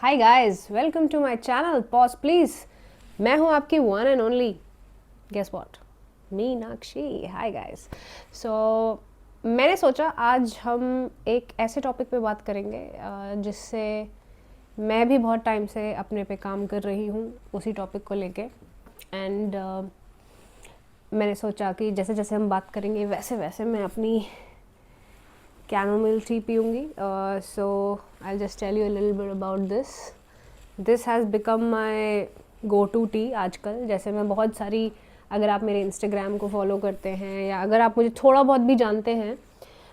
Hi guys, welcome to my channel pause please. मैं हूं आपकी one and only guess what, Meenakshi. Hi guys. So मैंने सोचा आज हम एक ऐसे टॉपिक पे बात करेंगे जिससे मैं भी बहुत टाइम से अपने पे काम कर रही हूँ उसी टॉपिक को लेके। एंड मैंने सोचा कि जैसे जैसे हम बात करेंगे वैसे वैसे मैं अपनी chamomile tea पीऊँगी. So I'll just tell you a little bit about this. This has become my go-to tea आजकल. जैसे मैं बहुत सारी, अगर आप मेरे इंस्टाग्राम को फॉलो करते हैं या अगर आप मुझे थोड़ा बहुत भी जानते हैं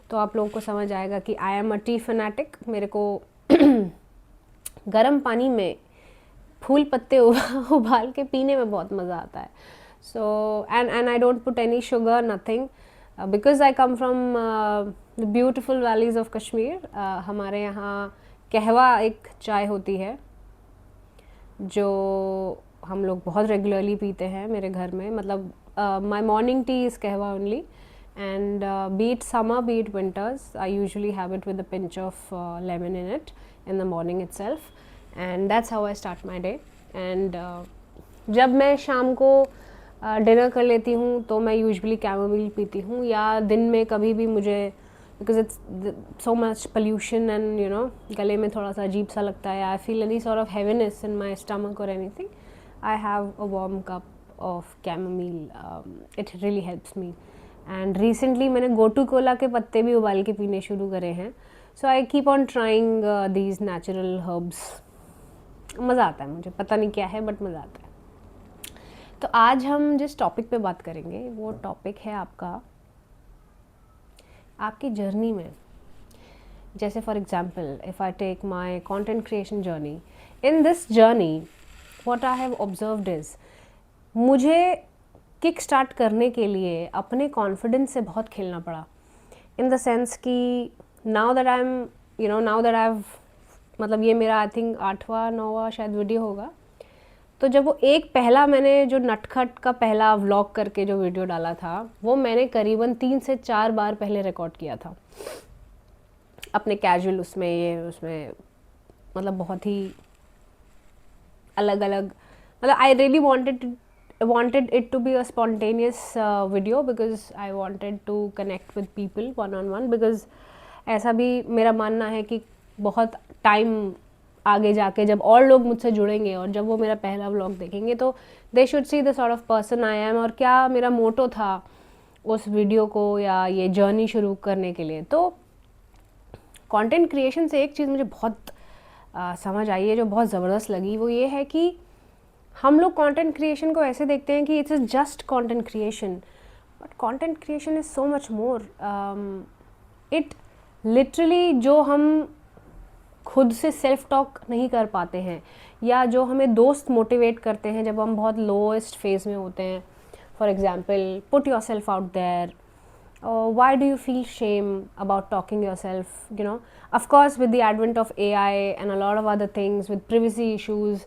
तो आप लोगों को समझ आएगा कि I am a T fanatic. मेरे को गर्म पानी में फूल पत्ते उबाल के पीने में बहुत मज़ा आता है. So and I don't put any sugar, nothing, because I come from the beautiful valleys of Kashmir. हमारे यहाँ कहवा एक चाय होती है जो हम लोग बहुत रेगुलरली पीते हैं मेरे घर में. मतलब माई मॉर्निंग टी इज़ कहवा only. And be it summer, be it winters, I usually have it with a pinch of lemon in it in the morning itself, and that's how I start my day. And जब मैं शाम को dinner कर लेती हूँ तो मैं usually chamomile पीती हूँ, या दिन में कभी भी मुझे, because it's so much pollution and you know गले में थोड़ा सा अजीब सा लगता है, I feel any sort of heaviness in my stomach और anything, I have a warm cup of chamomile. It really helps me. And recently मैंने गोटू कोला के पत्ते भी उबाल के पीने शुरू करे हैं. So I keep on trying these natural herbs. मज़ा आता है मुझे, पता नहीं क्या है बट मज़ा आता है. तो आज हम जिस टॉपिक पे बात करेंगे वो टॉपिक है आपकी जर्नी में. जैसे for example, if I take my content creation journey, in this journey what I have observed is, मुझे किक स्टार्ट करने के लिए अपने कॉन्फिडेंस से बहुत खेलना पड़ा. इन द सेंस कि now that I am now that I have, मतलब ये मेरा आई थिंक 8वां 9वां शायद वीडियो होगा. तो जब वो एक पहला मैंने जो नटखट का पहला व्लॉग करके जो वीडियो डाला था वो मैंने करीबन 3 से 4 बार पहले रिकॉर्ड किया था अपने कैजुअल उसमें मतलब बहुत ही अलग अलग, मतलब I really wanted it to be a spontaneous video because I wanted to connect with people one on one, because ऐसा भी मेरा मानना है कि बहुत टाइम आगे जाके जब और लोग मुझसे जुड़ेंगे और जब वो मेरा पहला व्लॉग देखेंगे तो they should see the sort of person I am, और क्या मेरा मोटो था उस वीडियो को या ये जर्नी शुरू करने के लिए. तो कंटेंट क्रिएशन से एक चीज़ मुझे बहुत समझ आई है जो बहुत ज़बरदस्त लगी, वो ये है कि हम लोग कंटेंट क्रिएशन को ऐसे देखते हैं कि it's just content creation, but content creation is so much more. It literally, जो हम खुद से सेल्फ टॉक नहीं कर पाते हैं या जो हमें दोस्त मोटिवेट करते हैं जब हम बहुत लोएस्ट फेज में होते हैं. For example, put yourself out there. Why do you feel shame about talking yourself? Of course, with the advent of AI and a lot of other things, with privacy issues,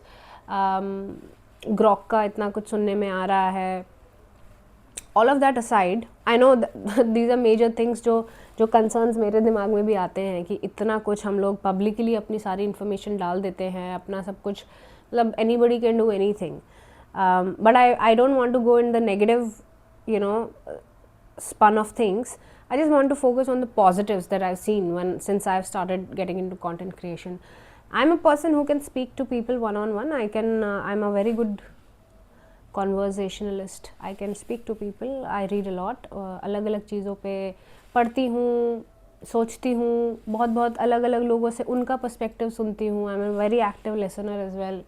Grok का इतना कुछ सुनने में आ रहा है. All of that aside, I know these are major things जो concerns मेरे दिमाग में भी आते हैं कि इतना कुछ हम लोग पब्लिकली अपनी सारी इन्फॉर्मेशन डाल देते हैं, अपना सब कुछ, मतलब anybody can do anything. But I don't want to go in the negative spun of things. I just want to focus on the positives that I've seen since I've started getting into content creation. I'm a person who can speak to people one on one. I'm a very good conversationalist. I can speak to people. I read a lot. अलग अलग चीज़ों पे पढ़ती हूँ, सोचती हूँ, बहुत बहुत अलग अलग लोगों से उनका पर्सपेक्टिव सुनती हूँ. I'm a very active listener as well.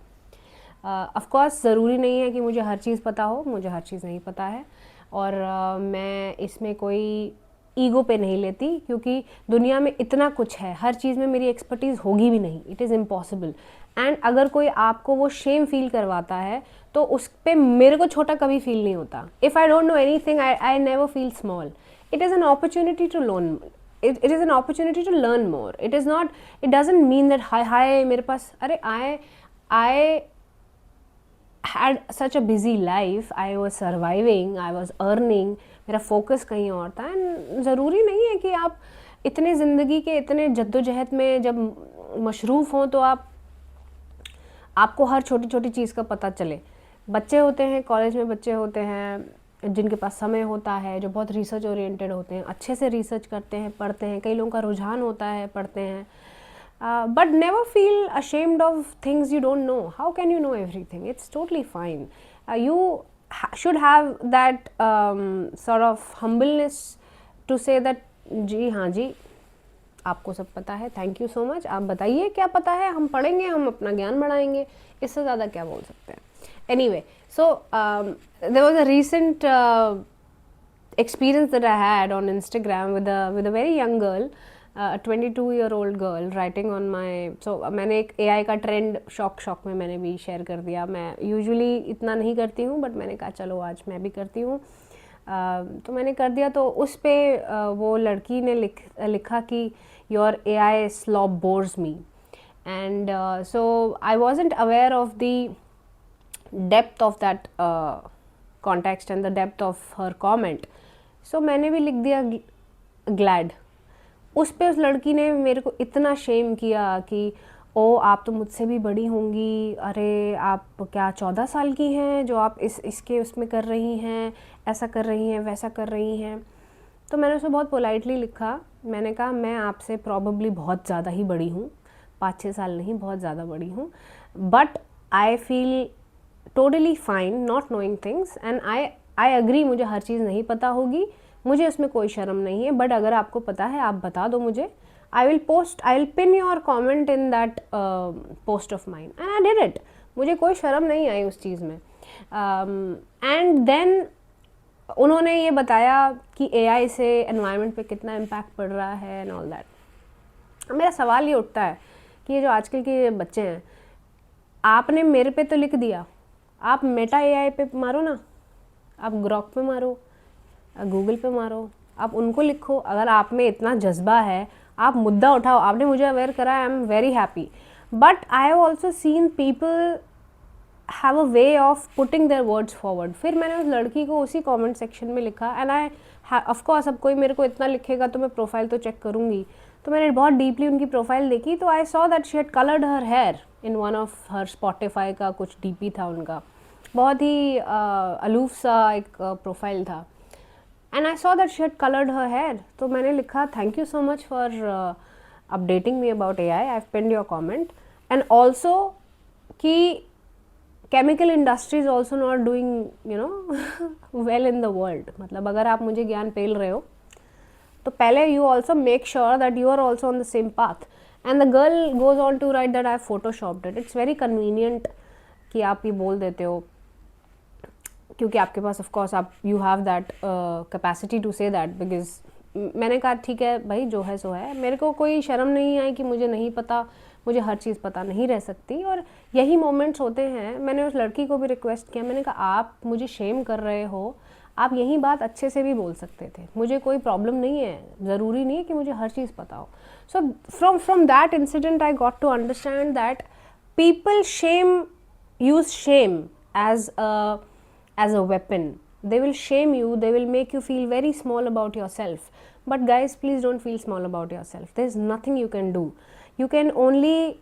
Of course, ज़रूरी नहीं है कि मुझे हर चीज़ पता हो, मुझे हर चीज़ नहीं पता है, और मैं इसमें कोई ईगो पे नहीं लेती, क्योंकि दुनिया में इतना कुछ है, हर चीज़ में मेरी एक्सपर्टीज़ होगी भी नहीं. It is impossible. एंड अगर कोई आपको वो शेम फील करवाता है तो उस पर मेरे को छोटा कभी फील नहीं होता. If I don't know anything, I never feel small. It is an opportunity to learn. It is an opportunity to learn more. It is not, it doesn't mean that हाय मेरे पास, अरे I had such a busy life, I was surviving, I was earning, मेरा focus कहीं और था. And ज़रूरी नहीं है कि आप इतने ज़िंदगी के इतने जद्दोजहद में जब मशरूफ़ हों तो आप आपको हर छोटी छोटी चीज़ का पता चले। बच्चे होते हैं, कॉलेज में बच्चे होते हैं जिनके पास समय होता है, जो बहुत रिसर्च ओरिएंटेड होते हैं, अच्छे से रिसर्च करते हैं, पढ़ते हैं, कई लोगों का रुझान होता है, पढ़ते हैं, but never feel ashamed of things you don't know. How can you know everything? It's totally fine. You should have that sort of humbleness to say that जी हाँ जी, आपको सब पता है, थैंक यू सो मच, आप बताइए क्या पता है, हम पढ़ेंगे, हम अपना ज्ञान बढ़ाएंगे, इससे ज़्यादा क्या बोल सकते हैं. Anyway, so there was a recent experience that I had on Instagram with a very young girl, a 22-year-old girl writing on my, so मैंने एक AI का ट्रेंड शौक में मैंने भी शेयर कर दिया. मैं यूजुअली इतना नहीं करती हूँ, बट मैंने कहा चलो आज मैं भी करती हूँ. तो मैंने कर दिया. तो उस पर वो लड़की ने लिखा कि your AI slop bores me, and so I wasn't aware of the depth of that context and the depth of her comment. So मैंने भी लिख दिया glad. उस पे उस लड़की ने मेरे को इतना शेम किया कि ओ आप तो मुझसे भी बड़ी होंगी, अरे आप क्या 14 साल की हैं जो आप इसके उसमें कर रही हैं, ऐसा कर रही हैं, वैसा कर रही हैं. तो मैंने उसे बहुत पोलाइटली लिखा. मैंने कहा मैं आपसे प्रॉबेबली बहुत ज़्यादा ही बड़ी हूँ, 5-6 साल नहीं, बहुत ज़्यादा बड़ी हूँ, but I feel totally fine not knowing things, and I agree मुझे हर चीज़ नहीं पता होगी, मुझे उसमें कोई शर्म नहीं है, बट अगर आपको पता है आप बता दो मुझे. I will pin your comment in that post of mine, and I did it. मुझे कोई शर्म नहीं आई उस चीज़ में. एंड देन उन्होंने ये बताया कि AI से एनवायरनमेंट पे कितना इम्पैक्ट पड़ रहा है एंड ऑल दैट. मेरा सवाल ये उठता है कि ये जो आजकल के बच्चे हैं, आपने मेरे पे तो लिख दिया, आप मेटा AI पे मारो ना, आप ग्रॉक पे मारो, गूगल पे मारो, आप उनको लिखो. अगर आप में इतना जज्बा है, आप मुद्दा उठाओ. आपने मुझे अवेयर करा, I am very happy. But I have also seen people have a way of putting their words forward. फिर मैंने उस लड़की को उसी कमेंट सेक्शन में लिखा, एंड आई ऑफकोर्स अब कोई मेरे को इतना लिखेगा तो मैं प्रोफाइल तो चेक करूँगी. तो मैंने बहुत डीपली उनकी प्रोफाइल देखी, तो आई saw that she had coloured her here in one of her Spotify का कुछ DP था उनका, बहुत ही अलूफ सा एक प्रोफाइल था. And I saw that she had coloured her hair. तो मैंने लिखा thank you so much for updating me about AI, I have pinned your comment. And also कि chemical industry is also not doing well in the world. मतलब अगर आप मुझे ज्ञान पेल रहे हो तो पहले you also make sure that you are also on the same path. And the girl goes on to write that I have photoshopped it. It's very convenient कि आप ये बोल देते हो, क्योंकि आपके पास ऑफ कोर्स आप you have that capacity to say that. Because मैंने कहा ठीक है भाई, जो है सो है, मेरे को कोई शर्म नहीं आई कि मुझे नहीं पता, मुझे हर चीज़ पता नहीं रह सकती. और यही मोमेंट्स होते हैं. मैंने उस लड़की को भी रिक्वेस्ट किया, मैंने कहा आप मुझे शेम कर रहे हो, आप यही बात अच्छे से भी बोल सकते थे, मुझे कोई प्रॉब्लम नहीं है, ज़रूरी नहीं है कि मुझे हर चीज़ पता हो. So from that incident I got to understand that people use shame as a weapon. They will shame you, they will make you feel very small about yourself. But guys, please don't feel small about yourself. There's nothing you can do. You can only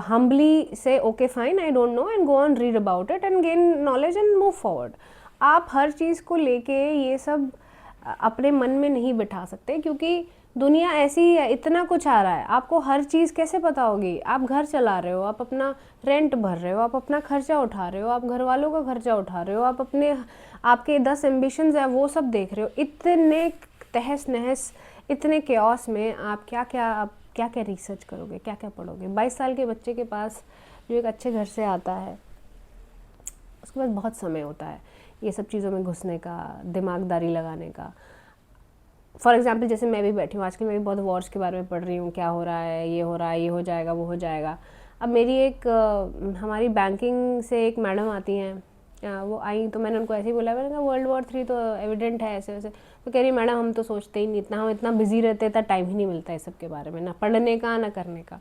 humbly say okay fine, I don't know, and go on read about it and gain knowledge and move forward. आप हर चीज़ को लेके ये सब अपने मन में नहीं बिठा सकते, क्योंकि दुनिया ऐसी है, इतना कुछ आ रहा है, आपको हर चीज़ कैसे पता होगी. आप घर चला रहे हो, आप अपना रेंट भर रहे हो, आप अपना खर्चा उठा रहे हो, आप घर वालों का खर्चा उठा रहे हो, आप आपके 10 एम्बिशंस हैं वो सब देख रहे हो. इतने तहस नहस, इतने केओस में आप क्या रिसर्च करोगे, क्या क्या पढ़ोगे. 22 साल के बच्चे के पास जो एक अच्छे घर से आता है, उसके पास बहुत समय होता है ये सब चीज़ों में घुसने का, दिमागदारी लगाने का. फॉर एग्जाम्पल जैसे मैं भी बैठी हूँ आजकल, मैं भी बहुत वॉर्स के बारे में पढ़ रही हूँ, क्या हो रहा है, ये हो रहा है, ये हो जाएगा, वो हो जाएगा. अब मेरी हमारी बैंकिंग से एक मैडम आती हैं, वो आई तो मैंने उनको ऐसे ही बोला, मैंने कहा World War III तो एविडेंट है ऐसे वैसे. तो कह रही मैडम हम तो सोचते ही नहीं इतना, हम इतना बिजी रहते हैं, इतना टाइम ही नहीं मिलता है सब के बारे में, ना पढ़ने का ना करने का.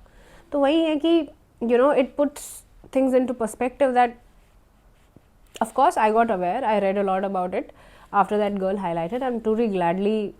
तो वही है कि it puts things into perspective that of course I got aware, I read a lot about it. after that girl highlighted. I'm truly gladly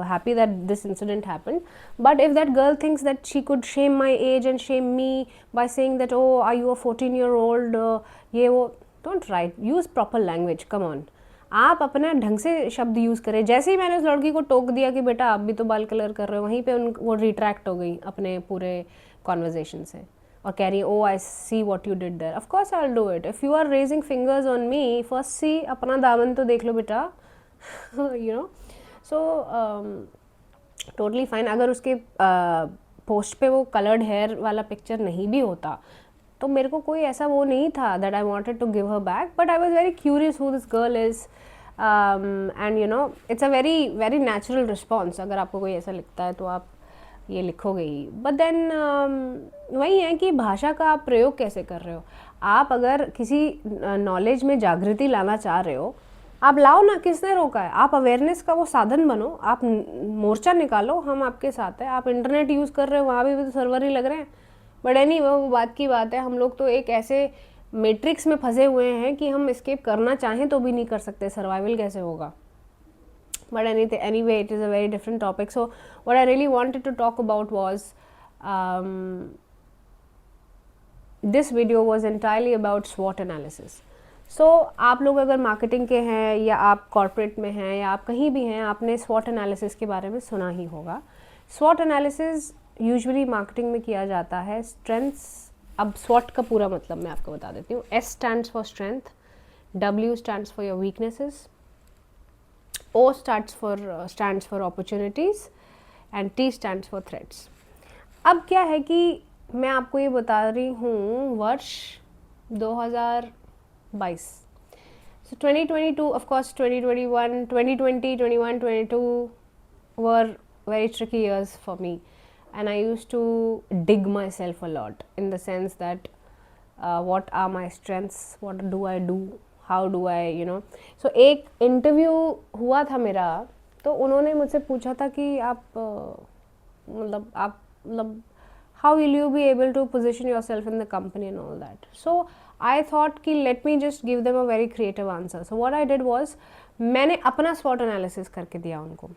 happy that this incident happened. But if that girl thinks that she could shame my age and shame me by saying that, oh, are you a 14-year-old, ye wo, don't write, use proper language, come on. आप अपना ढंग से शब्द use करें. जैसे ही मैंने उस लड़की को टोक दिया कि बेटा आप भी तो बाल कलर कर रहे हो, वहीं पे वो रिट्रैक्ट हो गई अपने पूरे कॉन्वर्जेशन से और कह रही oh I see what you did there. Of course I will do it. If you are raising fingers on me, first see अपना दामन तो देख लो बेटा. You know, so totally fine. अगर उसके पोस्ट पे वो कलर्ड हेयर वाला पिक्चर नहीं भी होता तो मेरे को कोई ऐसा वो नहीं था that I wanted to give her back, but I was very curious who this girl is. And you know, it's a very very natural response. अगर आपको कोई ऐसा लिखता है तो आप ये लिखोगे ही. बट देन वही है कि भाषा का आप प्रयोग कैसे कर रहे हो. आप अगर किसी नॉलेज में जागृति लाना चाह रहे हो, आप लाओ ना, किसने रोका है. आप अवेयरनेस का वो साधन बनो, आप मोर्चा निकालो, हम आपके साथ हैं. आप इंटरनेट यूज़ कर रहे हो, वहाँ भी तो सर्वर ही लग रहे हैं. बट एनी वो बात की बात है. हम लोग तो एक ऐसे मैट्रिक्स में फंसे हुए हैं कि हम एस्केप करना चाहें तो भी नहीं कर सकते. सर्वाइवल कैसे होगा. But anyway, it is a very different topic. So what I really wanted to talk about was, this video was entirely about SWOT analysis. So आप लोग अगर मार्केटिंग के हैं या आप कॉर्पोरेट में हैं या आप कहीं भी हैं, आपने SWOT analysis के बारे में सुना ही होगा. SWOT analysis यूजुअली मार्केटिंग में किया जाता है. स्ट्रेंथ्स, अब SWOT का पूरा मतलब मैं आपको बता देती हूँ. S stands for strength, W stands for your weaknesses, O stands for opportunities and T stands for threats. अब क्या है कि मैं आपको ये बता रही हूँ वर्ष 2022. So 2022, of course 2021, 2020, 21, 22 were very tricky years for me, and I used to dig myself a lot in the sense that what are my strengths, what do I do, how do I, you know. So एक interview हुआ था मेरा, तो उन्होंने मुझसे पूछा था कि आप मतलब how will you be able to position your self in the company and all that. So I thought कि let me just give them a very creative answer. So what I did was, मैंने अपना स्वॉट analysis करके दिया उनको.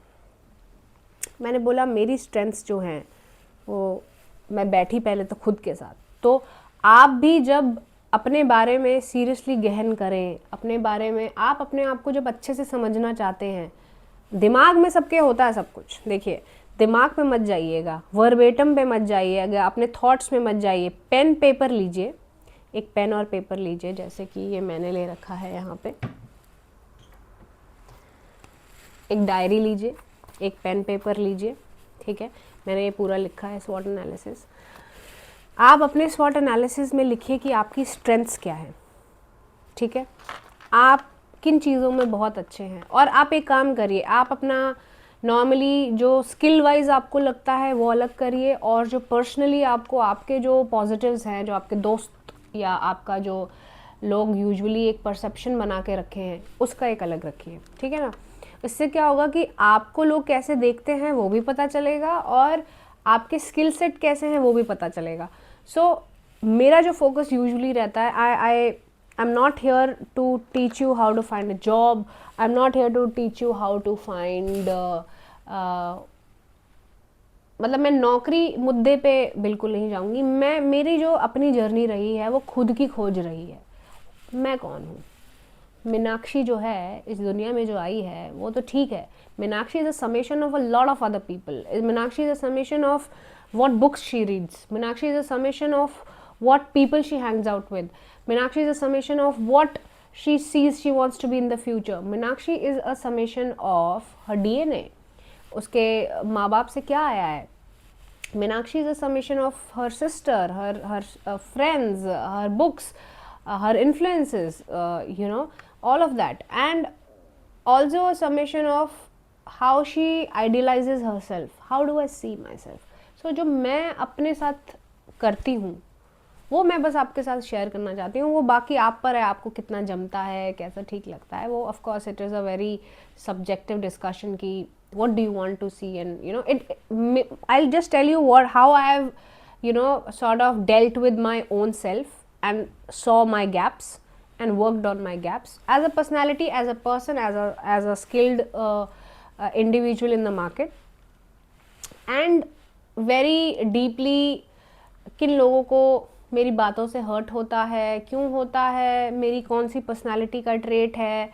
मैंने बोला मेरी strengths जो हैं वो, मैं बैठी पहले तो खुद के साथ. तो आप भी जब अपने बारे में सीरियसली गहन करें, अपने बारे में आप अपने आप को जब अच्छे से समझना चाहते हैं, दिमाग में सबके होता है सब कुछ. देखिए, दिमाग पे मत जाइएगा, वर्बेटम पे मत जाइएगा, अपने थॉट्स में मत जाइए. पेन पेपर लीजिए, एक पेन और पेपर लीजिए, जैसे कि ये मैंने ले रखा है यहाँ पे. एक डायरी लीजिए, एक पेन पेपर लीजिए, ठीक है. मैंने ये पूरा लिखा है स्वॉट एनालिसिस. आप अपने स्वॉट एनालिसिस में लिखिए कि आपकी स्ट्रेंथ्स क्या है, ठीक है. आप किन चीज़ों में बहुत अच्छे हैं. और आप एक काम करिए, आप अपना नॉर्मली जो स्किल वाइज आपको लगता है वो अलग करिए, और जो पर्सनली आपको आपके जो पॉजिटिव्स हैं, जो आपके दोस्त या आपका जो लोग यूजुअली एक परसेप्शन बना के रखे हैं, उसका एक अलग रखिए, ठीक है ना. इससे क्या होगा कि आपको लोग कैसे देखते हैं वो भी पता चलेगा, और आपके स्किल सेट कैसे हैं वो भी पता चलेगा. सो मेरा जो फोकस यूजुअली रहता है, I am not here to teach you how to find a job, I am not here to teach you how to find, मतलब मैं नौकरी मुद्दे पे बिल्कुल नहीं जाऊंगी. मैं, मेरी जो अपनी जर्नी रही है वो खुद की खोज रही है. मैं कौन हूँ. मीनाक्षी जो है इस दुनिया में जो आई है वो तो ठीक है. Meenakshi is a summation of a lot of other people. Meenakshi is a summation of what books she reads. Meenakshi is a summation of what people she hangs out with. Meenakshi is a summation of what she sees she wants to be in the future. Meenakshi is a summation of her DNA. उसके माँ बाप से क्या आया है. Meenakshi is a summation of her sister, her friends, her books, her influences, you know, all of that. And also a summation of how she idealizes herself. How do I see myself? सो जो मैं अपने साथ करती हूँ वो मैं बस आपके साथ शेयर करना चाहती हूँ. वो बाकी आप पर है, आपको कितना जमता है, कैसा ठीक लगता है. वो of course it is a very subjective discussion कि what do you want to see, and you know it, I will just tell you what how I have, you know, sort of dealt with my own self and saw my gaps, and worked on my gaps as a personality, as a person, as a skilled individual in the market. And very deeply किन लोगों को मेरी बातों से hurt होता है, क्यों होता है, मेरी कौन सी पर्सनालिटी का ट्रेट है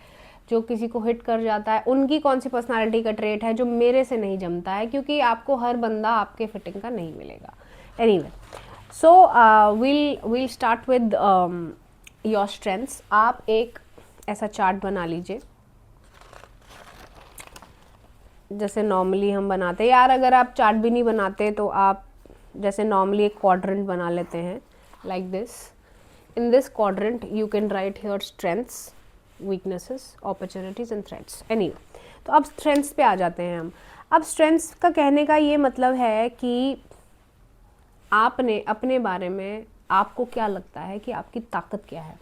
जो किसी को हिट कर जाता है, उनकी कौन सी पर्सनालिटी का ट्रेट है जो मेरे से नहीं जमता है, क्योंकि आपको हर बंदा आपके फिटिंग का नहीं मिलेगा. Anyway, so we'll start with your strengths. आप एक ऐसा चार्ट बना लीजिए जैसे नॉर्मली हम बनाते हैं. यार अगर आप चार्ट भी नहीं बनाते तो आप जैसे नॉर्मली एक क्वाड्रेंट बना लेते हैं like this. In this quadrant you can write your strengths, weaknesses, opportunities and threats. Anyway, तो अब स्ट्रेंथ्स पे आ जाते हैं हम. अब स्ट्रेंथ्स का कहने का ये मतलब है कि आपने अपने बारे में, आपको क्या लगता है कि आपकी ताकत क्या है.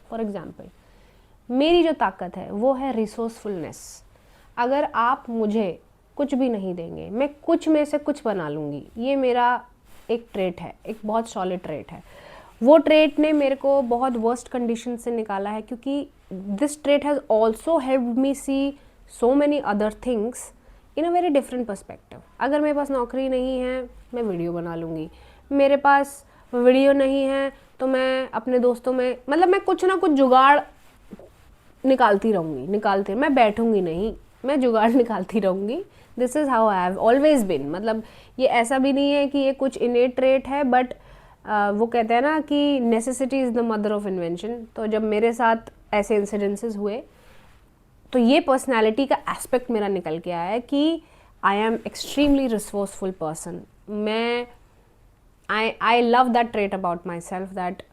फॉर एग्जाम्पल, मेरी जो ताकत है वो है रिसोर्सफुलनेस. अगर आप मुझे कुछ भी नहीं देंगे, मैं कुछ में से कुछ बना लूँगी. ये मेरा एक ट्रेट है, एक बहुत सॉलिड ट्रेट है. वो ट्रेट ने मेरे को बहुत वर्स्ट कंडीशन से निकाला है, क्योंकि this trait has also helped me see so many other things in a very different perspective. अगर मेरे पास नौकरी नहीं है, मैं वीडियो बना लूँगी. मेरे पास वीडियो नहीं है तो मैं अपने दोस्तों में, मतलब मैं कुछ ना कुछ जुगाड़ निकालती रहूँगी, मैं बैठूँगी नहीं, मैं जुगाड़ निकालती रहूँगी. This is how I have always been. मतलब ये ऐसा भी नहीं है कि ये कुछ इनेट ट्रेट है, बट वो कहते हैं ना कि necessity is the mother of invention. तो जब मेरे साथ ऐसे इंसिडेंसेस हुए तो ये पर्सनैलिटी का एस्पेक्ट मेरा निकल के आया है कि I am extremely resourceful person. मैं I love that trait about my self, that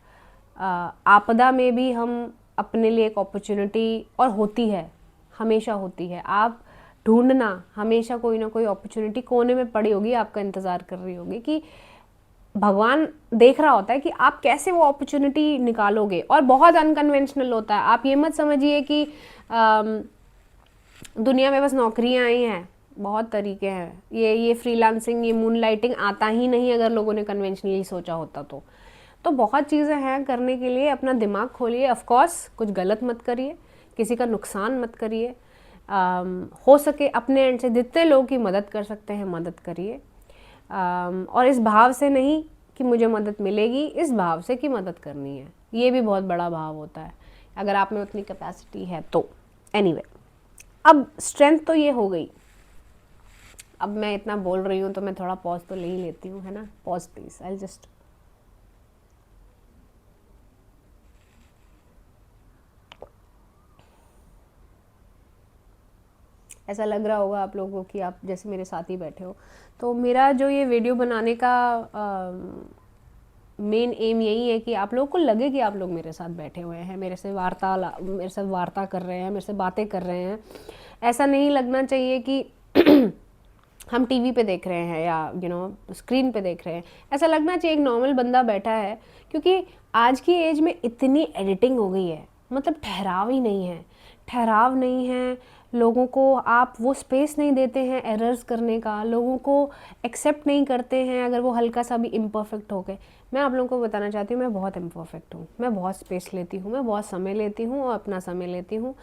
आपदा में भी हम अपने लिए एक अपॉर्चुनिटी, और होती है, हमेशा होती है. आप ढूंढना, हमेशा कोई ना कोई अपॉर्चुनिटी कोने में पड़ी होगी, आपका इंतज़ार कर रही होगी कि भगवान देख रहा होता है कि आप कैसे वो अपॉर्चुनिटी निकालोगे. और बहुत अनकन्वेंशनल होता है. आप ये मत समझिए कि दुनिया में बस नौकरियां आई हैं, बहुत तरीके हैं. ये फ्रीलांसिंग, ये मूनलाइटिंग आता ही नहीं अगर लोगों ने कन्वेंशनली सोचा होता तो बहुत चीज़ें हैं करने के लिए. अपना दिमाग खोलिए. ऑफ कोर्स कुछ गलत मत करिए, किसी का नुकसान मत करिए. हो सके अपने एंड से जितने लोगों की मदद कर सकते हैं मदद करिए. और इस भाव से नहीं कि मुझे मदद मिलेगी, इस भाव से कि मदद करनी है. ये भी बहुत बड़ा भाव होता है अगर आप में उतनी कैपेसिटी है तो. एनीवे, अब स्ट्रेंथ तो ये हो गई. अब मैं इतना बोल रही हूँ तो मैं थोड़ा पॉज तो ले ही लेती हूँ, है ना. पॉज प्लीज, आई जस्ट ऐसा लग रहा होगा आप लोगों को कि आप जैसे मेरे साथ ही बैठे हो. तो मेरा जो ये वीडियो बनाने का मेन एम यही है कि आप लोगों को लगे कि आप लोग मेरे साथ बैठे हुए हैं, मेरे साथ वार्ता कर रहे हैं, मेरे से बातें कर रहे हैं. ऐसा नहीं लगना चाहिए कि हम टीवी पे देख रहे हैं या स्क्रीन पे देख रहे हैं. ऐसा लगना चाहिए एक नॉर्मल बंदा बैठा है, क्योंकि आज की एज में इतनी एडिटिंग हो गई है, मतलब ठहराव नहीं है. लोगों को आप वो स्पेस नहीं देते हैं एरर्स करने का, लोगों को एक्सेप्ट नहीं करते हैं अगर वो हल्का सा भी इम्परफेक्ट हो गए. मैं आप लोगों को बताना चाहती हूँ, मैं बहुत इम्परफेक्ट हूँ, मैं बहुत स्पेस लेती हूँ, मैं बहुत समय लेती हूँ और अपना समय लेती हूँ.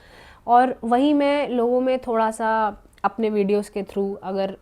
और वही मैं लोगों में थोड़ा सा अपने वीडियोस के थ्रू अगर